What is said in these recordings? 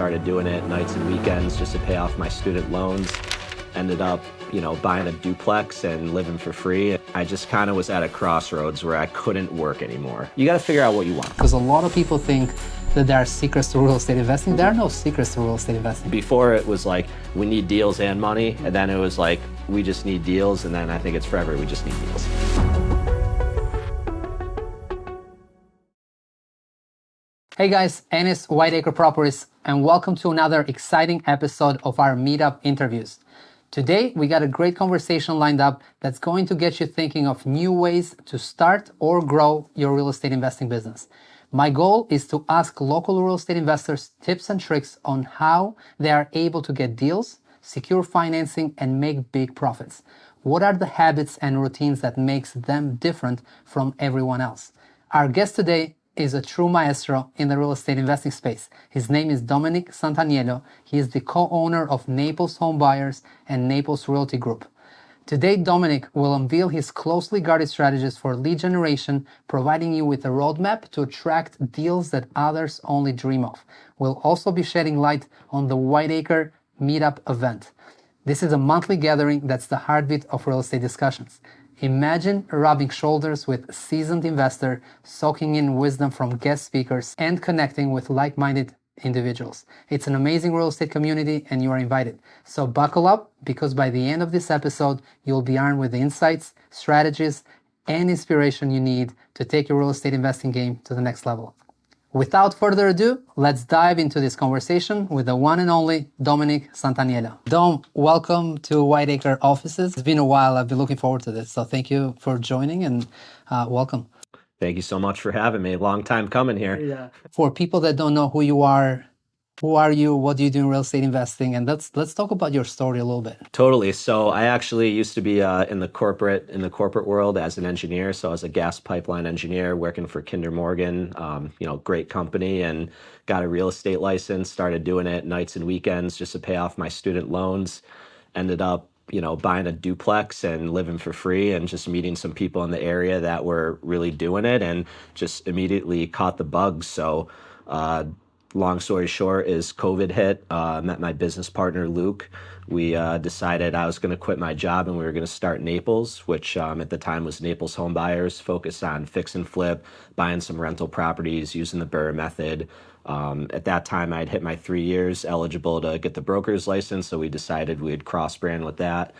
started doing it nights and weekends just to pay off my student loans. Ended up, buying a duplex and living for free. I just kind of was at a crossroads where I couldn't work anymore. You got to figure out what you want. Because a lot of people think that there are secrets to real estate investing. There are no secrets to real estate investing. Before it was like, we need deals and money. And then it was like, we just need deals. And then I think it's forever, we just need deals. Hey guys, Enis, Whiteacre Properties, and welcome to another exciting episode of our Meetup interviews. Today, we got a great conversation lined up that's going to get you thinking of new ways to start or grow your real estate investing business. My goal is to ask local real estate investors tips and tricks on how they are able to get deals, secure financing, and make big profits. What are the habits and routines that makes them different from everyone else? Our guest today is a true maestro in the real estate investing space. His name is Dominic Santaniello. He is the co-owner of Naples Home Buyers and Naples Realty Group. Today, Dominic will unveil his closely guarded strategies for lead generation, providing you with a roadmap to attract deals that others only dream of. We'll also be shedding light on the Whiteacre MEETUP event. This is a monthly gathering that's the heartbeat of real estate discussions. Imagine rubbing shoulders with a seasoned investor, soaking in wisdom from guest speakers, and connecting with like-minded individuals. It's an amazing real estate community, and you are invited. So buckle up, because by the end of this episode, you'll be armed with the insights, strategies, and inspiration you need to take your real estate investing game to the next level. Without further ado, let's dive into this conversation with the one and only Dominic Santaniello. Dom, welcome to Whiteacre offices. It's been a while. I've been looking forward to this. So thank you for joining and welcome. Thank you so much for having me. Long time coming here. Yeah. For people that don't know who you are you? What do you do in real estate investing? And let's talk about your story a little bit. Totally. So I actually used to be in the corporate world as an engineer. So I was a gas pipeline engineer working for Kinder Morgan, great company, and got a real estate license. Started doing it nights and weekends just to pay off my student loans. Ended up, buying a duplex and living for free, and just meeting some people in the area that were really doing it, and just immediately caught the bug. So, long story short is COVID hit, met my business partner, Luke. We decided I was going to quit my job and we were going to start Naples, which at the time was Naples Home Buyers, focused on fix and flip, buying some rental properties using the BRRRR method. At that time, I'd hit my 3 years eligible to get the broker's license, so we decided we'd cross-brand with that.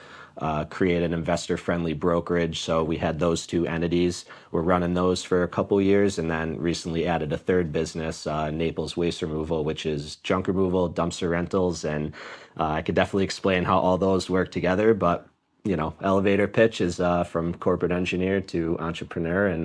Create an investor-friendly brokerage. So we had those two entities. We're running those for a couple years, and then recently added a third business, Naples Waste Removal, which is junk removal, dumpster rentals, and I could definitely explain how all those work together, but elevator pitch is from corporate engineer to entrepreneur, and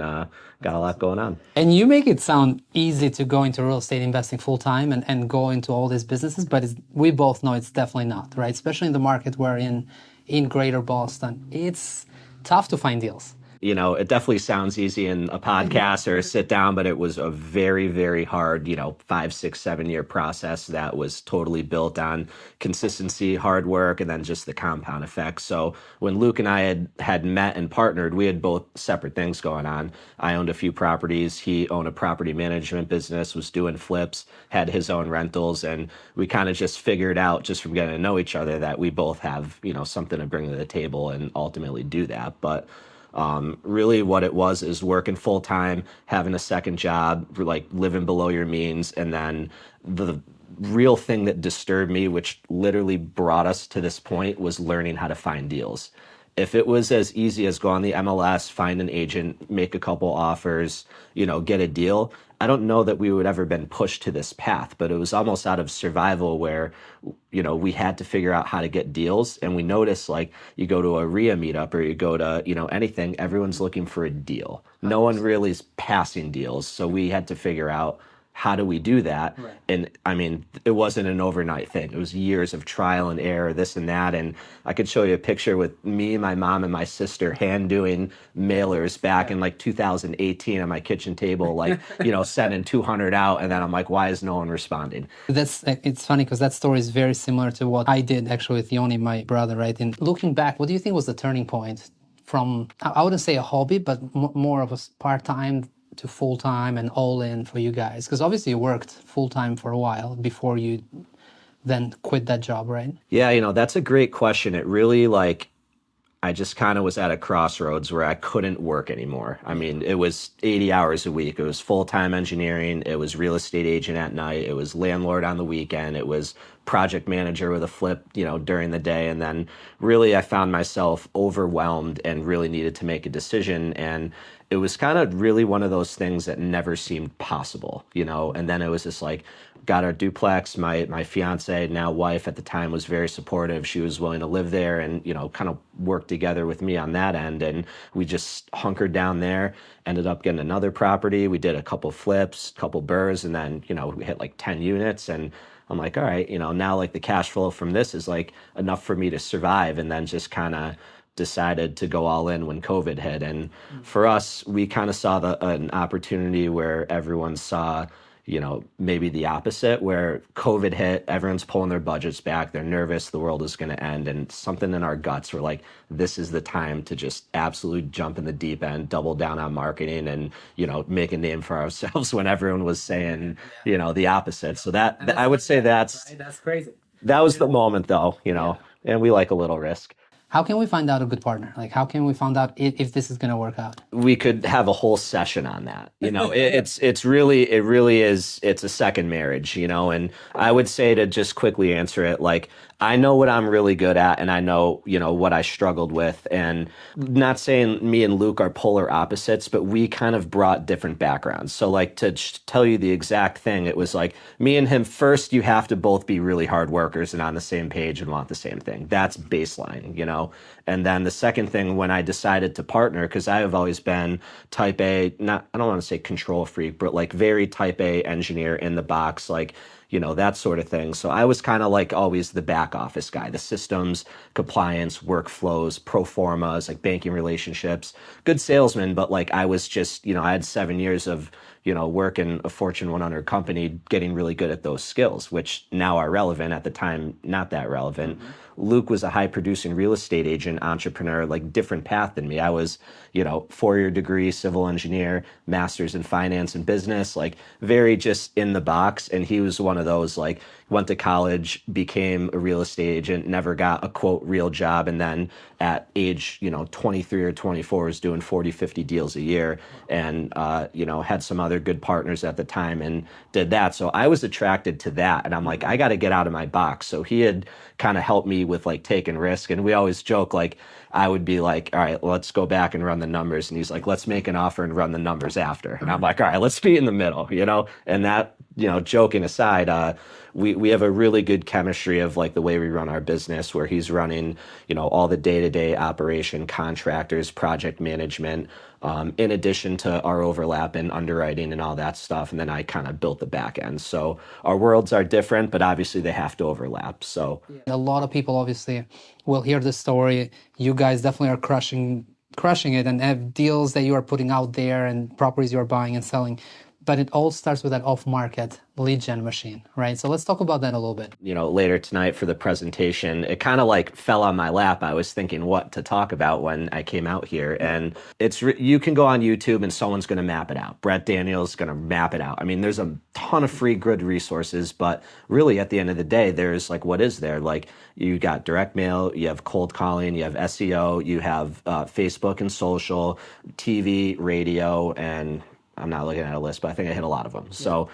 got a lot going on. And you make it sound easy to go into real estate investing full time and go into all these businesses, but we both know it's definitely not, right? Especially in the market we're in Greater Boston. It's tough to find deals. It definitely sounds easy in a podcast or a sit down, but it was a very, very hard, 5, 6, 7 year process that was totally built on consistency, hard work, and then just the compound effect. So when Luke and I had met and partnered, we had both separate things going on. I owned a few properties. He owned a property management business, was doing flips, had his own rentals. And we kind of just figured out, just from getting to know each other, that we both have, something to bring to the table and ultimately do that. But really what it was is working full time, having a second job, like living below your means. And then the real thing that disturbed me, which literally brought us to this point, was learning how to find deals. If it was as easy as go on the MLS, find an agent, make a couple offers, get a deal, I don't know that we would ever been pushed to this path, but it was almost out of survival where, we had to figure out how to get deals. And we noticed, like, you go to a RIA meetup or you go to, anything, everyone's looking for a deal. No one really is passing deals. So we had to figure out, how do we do that? Right. And I mean, it wasn't an overnight thing. It was years of trial and error, this and that. And I could show you a picture with me, my mom, and my sister hand doing mailers back in like 2018 on my kitchen table, like, sending 200 out. And then I'm like, why is no one responding? It's funny because that story is very similar to what I did actually with Yoni, my brother, right? And looking back, what do you think was the turning point from, I wouldn't say a hobby, but more of a part-time to full-time and all in for you guys? Because obviously you worked full-time for a while before you then quit that job, right? Yeah, that's a great question. It really I just kind of was at a crossroads where I couldn't work anymore. I mean, it was 80 hours a week. It was full-time engineering. It was real estate agent at night. It was landlord on the weekend. It was project manager with a flip, during the day. And then really I found myself overwhelmed and really needed to make a decision. And it was kind of really one of those things that never seemed possible, and then it was just like, got our duplex. My fiance, now wife at the time, was very supportive. She was willing to live there and, kind of work together with me on that end. And we just hunkered down there, ended up getting another property. We did a couple flips, couple burrs, and then, we hit like 10 units. And I'm like, all right, now like the cash flow from this is like enough for me to survive. And then just kind of decided to go all in when COVID hit. And for us, we kind of saw an opportunity where everyone saw, maybe the opposite, where COVID hit, everyone's pulling their budgets back. They're nervous. The world is going to end. And something in our guts were like, this is the time to just absolutely jump in the deep end, double down on marketing and, make a name for ourselves when everyone was saying, the opposite. So that I would say That's crazy. that was the moment though, and we like a little risk. How can we find out a good partner? Like, how can we find out if this is going to work out? We could have a whole session on that. It's really is, it's a second marriage, and I would say, to just quickly answer it, like, I know what I'm really good at, and I know, what I struggled with. And not saying me and Luke are polar opposites, but we kind of brought different backgrounds. So like, to tell you the exact thing, it was like me and him, first, you have to both be really hard workers and on the same page and want the same thing. That's baseline, And then the second thing, when I decided to partner, because I have always been type A, I don't want to say control freak, but like very type A engineer in the box, like, that sort of thing. So I was kind of like always the back office guy, the systems, compliance, workflows, pro formas, like banking relationships, good salesman. But like, I was just, I had 7 years of, work in a Fortune 100 company, getting really good at those skills, which now are relevant, at the time, not that relevant. Mm-hmm. Luke was a high producing real estate agent, entrepreneur, like different path than me. I was, 4-year degree, civil engineer, master's in finance and business, like very just in the box. And he was one of those, like, went to college, became a real estate agent, never got a quote real job. And then at age, 23 or 24 was doing 40, 50 deals a year, and, had some other good partners at the time and did that. So I was attracted to that. And I'm like, I got to get out of my box. So he had kind of helped me with like taking risk. And we always joke, like, I would be like, all right, let's go back and run the numbers. And he's like, let's make an offer and run the numbers after. And I'm like, all right, let's be in the middle, and that, joking aside, we have a really good chemistry of like the way we run our business, where he's running, all the day-to-day operation, contractors, project management, in addition to our overlap in underwriting and all that stuff. And then I kind of built the back end. So our worlds are different, but obviously they have to overlap. So a lot of people obviously will hear the story. You guys definitely are crushing it, and have deals that you are putting out there and properties you are buying and selling. But it all starts with that off-market lead gen machine, right? So let's talk about that a little bit. Later tonight for the presentation, it kind of like fell on my lap. I was thinking what to talk about when I came out here. And you can go on YouTube and someone's going to map it out. Brett Daniels going to map it out. I mean, there's a ton of free good resources, but really at the end of the day, there's like, what is there? Like, you got direct mail, you have cold calling, you have SEO, you have Facebook and social, TV, radio, and I'm not looking at a list, but I think I hit a lot of them. So,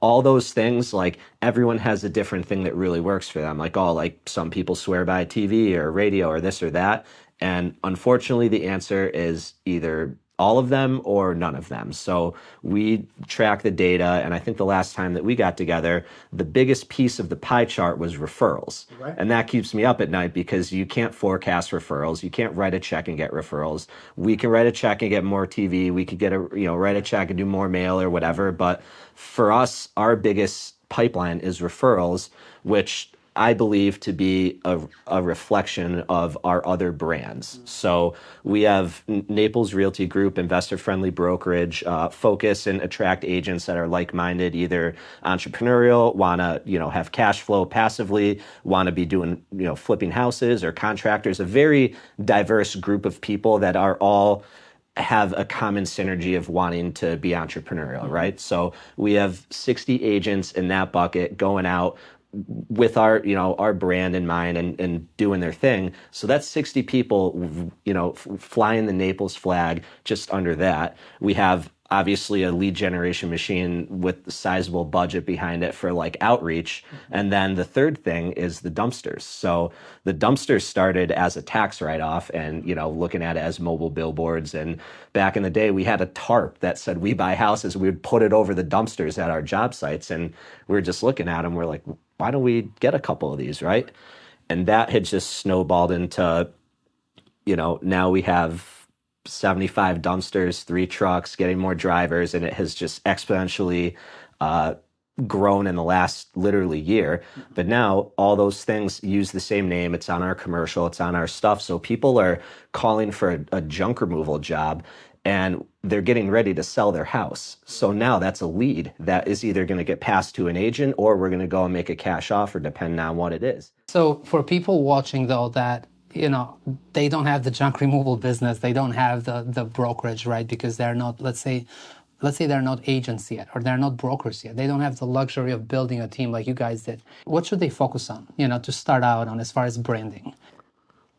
all those things, like, everyone has a different thing that really works for them. Like, some people swear by TV or radio or this or that. And unfortunately, the answer is either all of them or none of them. So we track the data. And I think the last time that we got together, the biggest piece of the pie chart was referrals. Right. And that keeps me up at night, because you can't forecast referrals. You can't write a check and get referrals. We can write a check and get more TV. We could get write a check and do more mail or whatever. But for us, our biggest pipeline is referrals, which I believe to be a reflection of our other brands. So we have Naples Realty Group, investor-friendly brokerage, focus and attract agents that are like-minded, either entrepreneurial, want to have cash flow passively, want to be doing flipping houses, or contractors. A very diverse group of people that are all have a common synergy of wanting to be entrepreneurial, right? So we have 60 agents in that bucket going out, with our, our brand in mind and doing their thing. So that's 60 people, flying the Naples flag just under that. We have obviously a lead generation machine with the sizable budget behind it for like outreach. And then the third thing is the dumpsters. So the dumpsters started as a tax write-off and, looking at it as mobile billboards. And back in the day, we had a tarp that said we buy houses. We would put it over the dumpsters at our job sites. And we were just looking at them. We're like, why don't we get a couple of these, right? And that had just snowballed into, now we have 75 dumpsters, 3 trucks, getting more drivers, and it has just exponentially grown in the last literally year. But now all those things use the same name. It's on our commercial, it's on our stuff. So people are calling for a junk removal job and they're getting ready to sell their house. So now that's a lead that is either going to get passed to an agent or we're going to go and make a cash offer depending on what it is. So for people watching though that, they don't have the junk removal business, they don't have the brokerage, right? Because they're not, let's say they're not agents yet or they're not brokers yet. They don't have the luxury of building a team like you guys did. What should they focus on, to start out on as far as branding?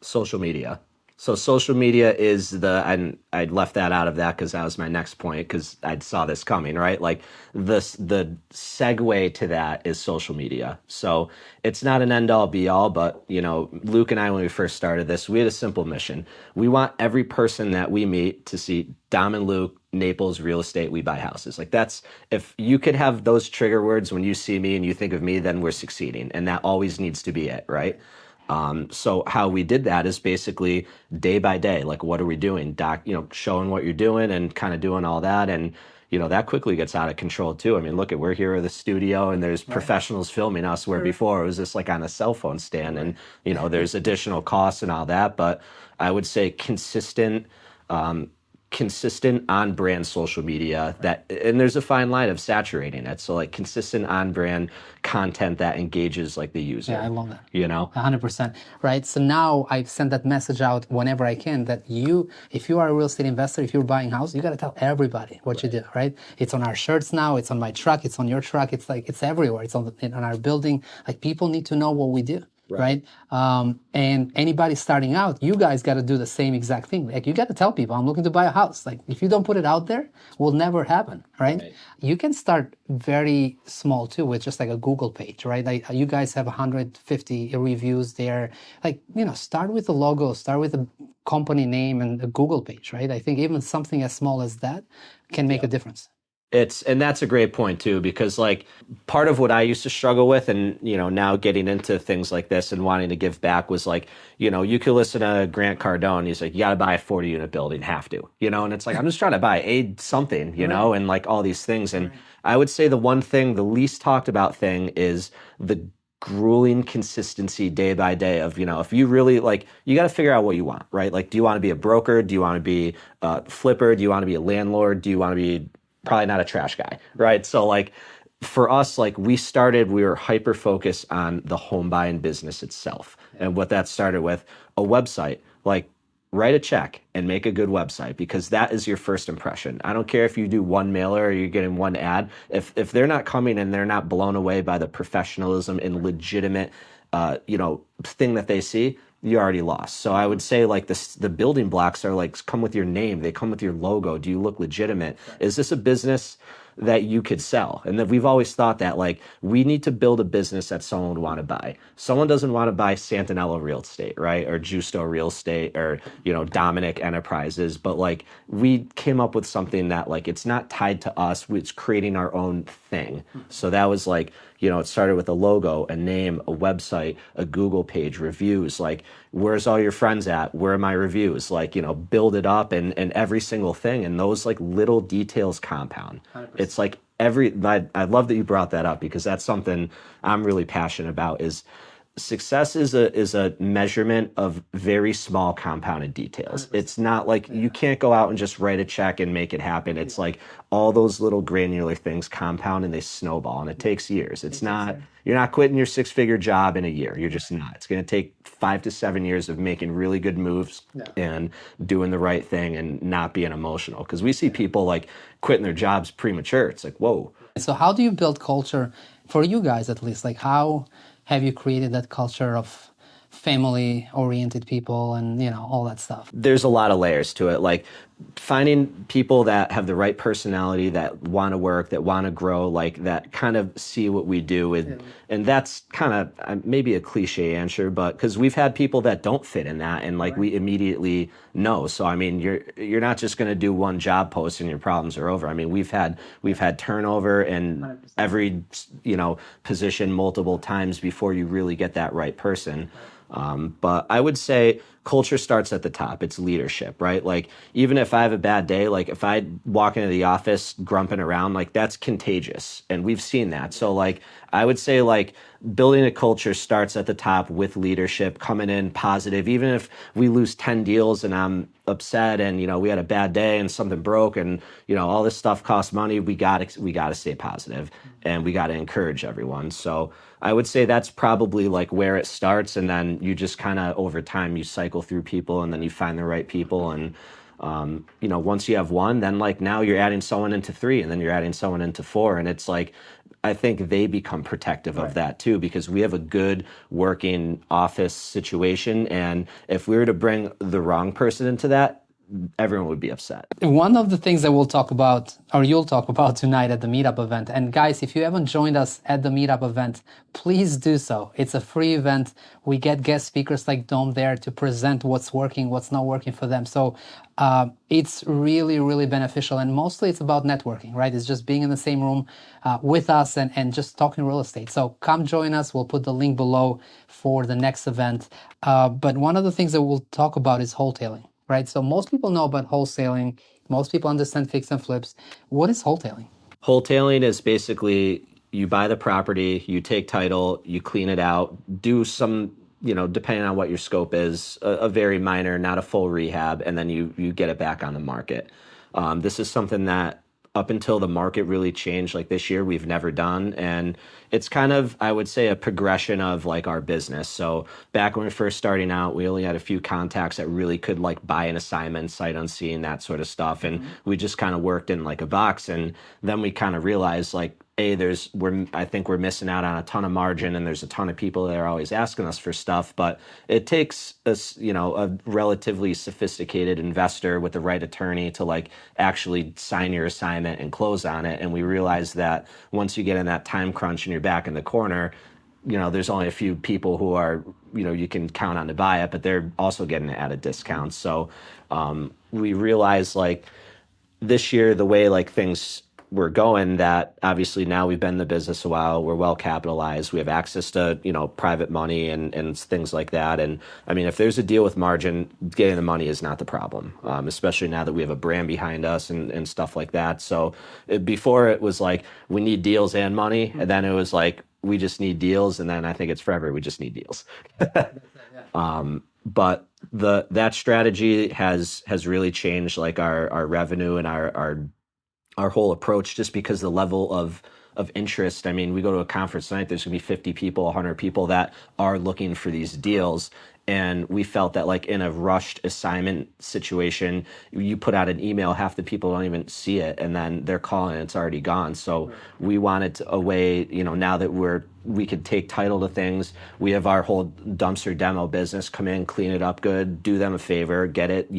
Social media. So social media is and I left that out of that because that was my next point because I saw this coming, right? Like the segue to that is social media. So it's not an end all be all, but Luke and I, when we first started this, we had a simple mission. We want every person that we meet to see Dom and Luke, Naples Real Estate, we buy houses. Like that's, if you could have those trigger words when you see me and you think of me, then we're succeeding. And that always needs to be it, right? So how we did that is basically day by day, like what are we doing? Showing what you're doing and kind of doing all that. And, that quickly gets out of control too. I mean, we're here at the studio and there's professionals filming us where before it was just like on a cell phone stand and, there's additional costs and all that. But I would say consistent on brand social media and there's a fine line of saturating it. So like consistent on brand content that engages like the user. Yeah, I love that. 100%. Right? So now I send that message out whenever I can that if you are a real estate investor, if you're buying a house, you got to tell everybody what you do, right? It's on our shirts now, it's on my truck, it's on your truck, it's everywhere. It's on our building. Like people need to know what we do. Right. And anybody starting out, you guys got to do the same exact thing. Like you got to tell people, I'm looking to buy a house. Like if you don't put it out there, it will never happen. Right. You can start very small too with just like a Google page, right? Like you guys have 150 reviews there. Like, start with a logo, start with a company name and a Google page, right? I think even something as small as that can make a difference. And that's a great point too, because like part of what I used to struggle with and, now getting into things like this and wanting to give back was like, you could listen to Grant Cardone. He's like, you got to buy a 40 unit building, have to, and it's like, I'm just trying to buy something, and like all these things. And I would say the least talked about thing is the grueling consistency day by day of, if you really like, you got to figure out what you want, right? Like, do you want to be a broker? Do you want to be a flipper? Do you want to be a landlord? Do you want to be probably not a trash guy, right? So like for us, like we were hyper focused on the home buying business itself. And what that started with a website, like write a check and make a good website because that is your first impression. I don't care if you do one mailer or you're getting one ad. If they're not coming and they're not blown away by the professionalism and legitimate, thing that they see, you already lost. So I would say like the building blocks are like, come with your name. They come with your logo. Do you look legitimate? Is this a business that you could sell? And then we've always thought that like we need to build a business that someone would want to buy. Someone doesn't want to buy Santaniello Real Estate, right? Or Justo Real Estate or, Dominic Enterprises. But like we came up with something that like, it's not tied to us. It's creating our own thing. So that was like, it started with a logo, a name, a website, a Google page, reviews, like where's all your friends at? Where are my reviews? Like, build it up and every single thing. And those like little details compound. 100%. It's like I love that you brought that up because that's something I'm really passionate about is success is a measurement of very small compounded details. 100%. It's not like you can't go out and just write a check and make it happen. It's like all those little granular things compound and they snowball and it takes years. You're not quitting your 6-figure job in a year. You're just not. It's going to take 5 to 7 years of making really good moves and doing the right thing and not being emotional. Because we see people like quitting their jobs premature. It's like, whoa. So how do you build culture for you guys at least, like how have you created that culture of family-oriented people and, all that stuff? There's a lot of layers to it. Like finding people that have the right personality, that want to work, that want to grow, like that kind of see what we do. And that's kind of maybe a cliche answer, but because we've had people that don't fit in that, and like we immediately know. So I mean, you're not just going to do one job post and your problems are over. I mean, we've had turnover in every position multiple times before you really get that right person. But I would say culture starts at the top. It's leadership, right? Like even if I have a bad day, like if I walk into the office grumping around, like that's contagious. And we've seen that. So like I would say like building a culture starts at the top with leadership, coming in positive. Even if we lose 10 deals and I'm upset and we had a bad day and something broke and all this stuff costs money, we got to stay positive and we got to encourage everyone. So I would say that's probably like where it starts, and then you just kind of over time you cycle through people and then you find the right people, and once you have one, then like now you're adding someone into three, and then you're adding someone into four, and it's like I think they become protective of that too, because we have a good working office situation, and if we were to bring the wrong person into that, everyone would be upset. One of the things that we'll talk about, or you'll talk about tonight at the Meetup event, and guys, if you haven't joined us at the Meetup event, please do so. It's a free event. We get guest speakers like Dom there to present what's working, what's not working for them. So it's really, really beneficial, and mostly it's about networking, right? It's just being in the same room with us and just talking real estate. So come join us. We'll put the link below for the next event. But one of the things that we'll talk about is wholesaling. Right? So most people know about wholesaling. Most people understand fix and flips. What is wholesaling? Wholesaling is basically you buy the property, you take title, you clean it out, do some, depending on what your scope is, a very minor, not a full rehab, and then you get it back on the market. This is something that up until the market really changed, like this year, we've never done. And it's kind of, I would say, a progression of like our business. So back when we were first starting out, we only had a few contacts that really could like buy an assignment, sight unseen, that sort of stuff. And we just kind of worked in like a box. And then we kind of realized like, I think we're missing out on a ton of margin, and there's a ton of people that are always asking us for stuff, but it takes us, a relatively sophisticated investor with the right attorney to like actually sign your assignment and close on it. And we realized that once you get in that time crunch and you're back in the corner, there's only a few people who are, you can count on to buy it, but they're also getting it at a discount. So we realized like this year, the way like things we're going, that obviously now we've been in the business a while, we're well capitalized, we have access to private money and things like that. And I mean, if there's a deal with margin, getting the money is not the problem, especially now that we have a brand behind us and stuff like that. So before it was like we need deals and money, and then it was like we just need deals, and then I think it's forever we just need deals. But that strategy has really changed like our revenue and our whole approach, just because the level of interest. I mean, we go to a conference tonight, there's gonna be 50 people, 100 people that are looking for these deals. And we felt that like in a rushed assignment situation, you put out an email, half the people don't even see it, and then they're calling and it's already gone. So we wanted a way, now that we could take title to things. We have our whole dumpster demo business, come in, clean it up good, do them a favor, get it,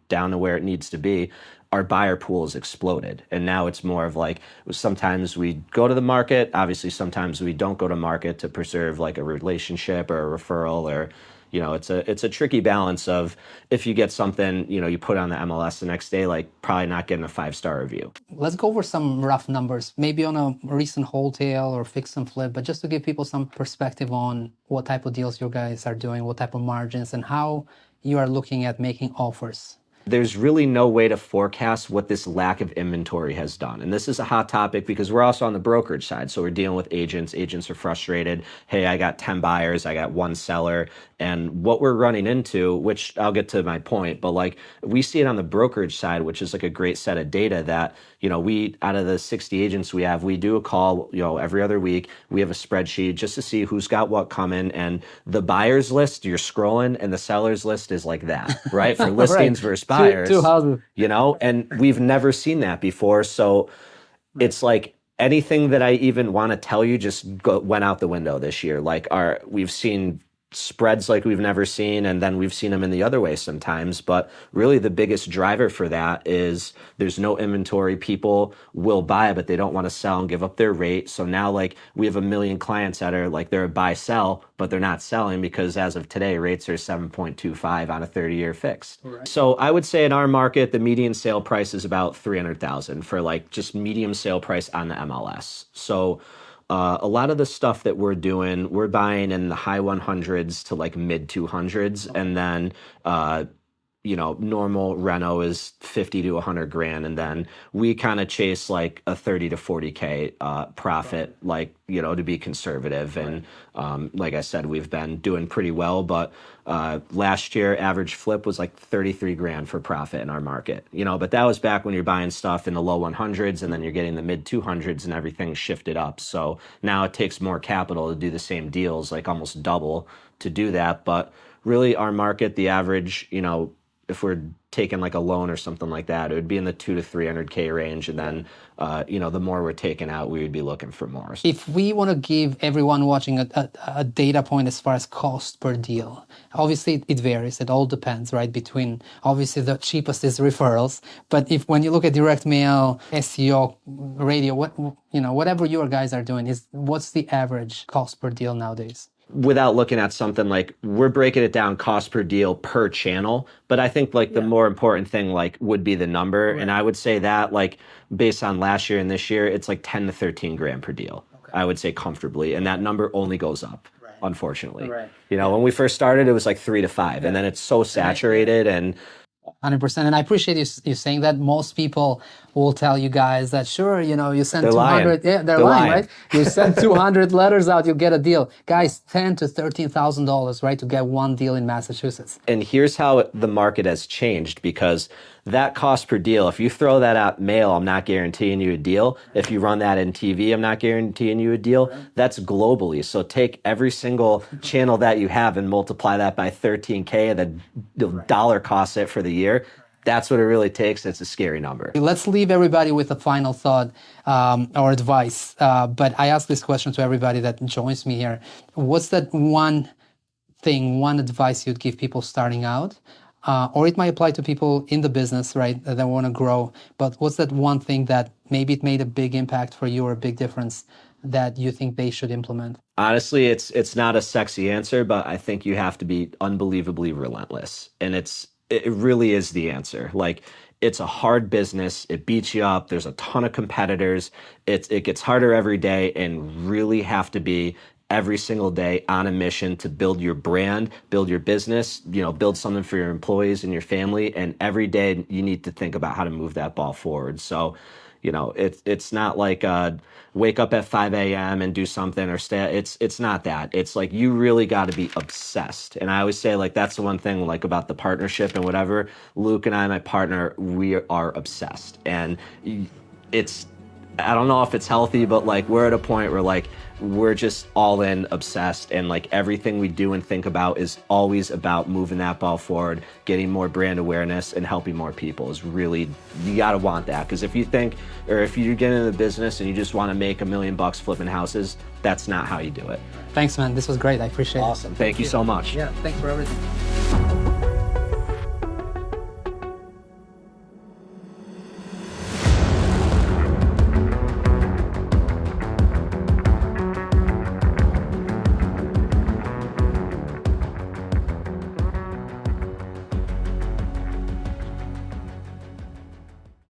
down to where it needs to be. Our buyer pool has exploded. And now it's more of like, sometimes we go to the market, obviously sometimes we don't go to market to preserve like a relationship or a referral, or, it's a tricky balance of, if you get something, you put on the MLS the next day, like probably not getting a 5-star review. Let's go over some rough numbers, maybe on a recent wholesale or fix and flip, but just to give people some perspective on what type of deals you guys are doing, what type of margins, and how you are looking at making offers. There's really no way to forecast what this lack of inventory has done. And this is a hot topic because we're also on the brokerage side. So we're dealing with agents. Agents are frustrated. Hey, I got 10 buyers. I got one seller. And what we're running into, which I'll get to my point, but like we see it on the brokerage side, which is like a great set of data that, we, out of the 60 agents we have, we do a call, every other week. We have a spreadsheet just to see who's got what coming. And the buyers list, you're scrolling, and the sellers list is like that, right? For listings versus buyers, two houses. and we've never seen that before. So it's like, anything that I even want to tell you just went out the window this year. Like we've seen spreads like we've never seen, and then we've seen them in the other way sometimes. But really the biggest driver for that is there's no inventory. People will buy, but they don't want to sell and give up their rate. So now like we have a million clients that are like they're a buy sell, but they're not selling because as of today, rates are 7.25 on a 30-year fixed. Right. So I would say in our market, the median sale price is about 300,000 for like just medium sale price on the MLS. So a lot of the stuff that we're doing, we're buying in the high 100s to like mid 200s, and then normal reno is 50 to 100 grand, and then we kind of chase like a 30 to 40K profit, like to be conservative. And like I said, we've been doing pretty well, but last year average flip was like 33 grand for profit in our market, but that was back when you're buying stuff in the low 100s and then you're getting the mid 200s and everything shifted up. So now it takes more capital to do the same deals, like almost double to do that. But really our market, the average, if we're taking like a loan or something like that, it would be in the 200 to 300K range. And then, the more we're taking out, we would be looking for more. If we want to give everyone watching a data point as far as cost per deal, obviously it varies. It all depends, right? Between obviously the cheapest is referrals, but when you look at direct mail, SEO, radio, whatever your guys are doing, what's the average cost per deal nowadays? Without looking at something like we're breaking it down cost per deal per channel, but I think like the more important thing like would be the number. Right. And I would say that like based on last year and this year, it's like 10 to 13 grand per deal. Okay. I would say comfortably. And that number only goes up, right, unfortunately. Right. When we first started, it was like 3 to 5, and then it's so saturated. And 100%. And I appreciate you saying that. Most people will tell you guys that, sure, you send 200. Yeah, they're lying, right? You send 200 letters out, you'll get a deal. Guys, $10,000 to $13,000, right, to get one deal in Massachusetts. And here's how the market has changed, because that cost per deal, if you throw that out mail, I'm not guaranteeing you a deal. If you run that in TV, I'm not guaranteeing you a deal. That's globally. So take every single channel that you have and multiply that by 13K, and the dollar costs it for the year. That's what it really takes. It's a scary number. Let's leave everybody with a final thought or advice. But I ask this question to everybody that joins me here. What's that one advice you'd give people starting out? Or it might apply to people in the business, right, that want to grow. But what's that one thing that maybe it made a big impact for you or a big difference that you think they should implement? Honestly, it's not a sexy answer, but I think you have to be unbelievably relentless. And it really is the answer. Like, it's a hard business. It beats you up. There's a ton of competitors. It gets harder every day, and really have to be every single day on a mission to build your brand, build your business, build something for your employees and your family. And every day you need to think about how to move that ball forward. So, it's not like wake up at 5 a.m. and do something or stay. It's not that. It's like you really got to be obsessed. And I always say like that's the one thing like about the partnership and whatever. Luke and I, my partner, we are obsessed. And I don't know if it's healthy, but like we're at a point where like we're just all in, obsessed, and like everything we do and think about is always about moving that ball forward, getting more brand awareness, and helping more people. Is really, you gotta want that, because if you think, or if you get into the business and you just want to make $1 million flipping houses, that's not how you do it. Thanks, man. This was great. I appreciate it. Awesome. Thank you so much. Yeah, thanks for everything.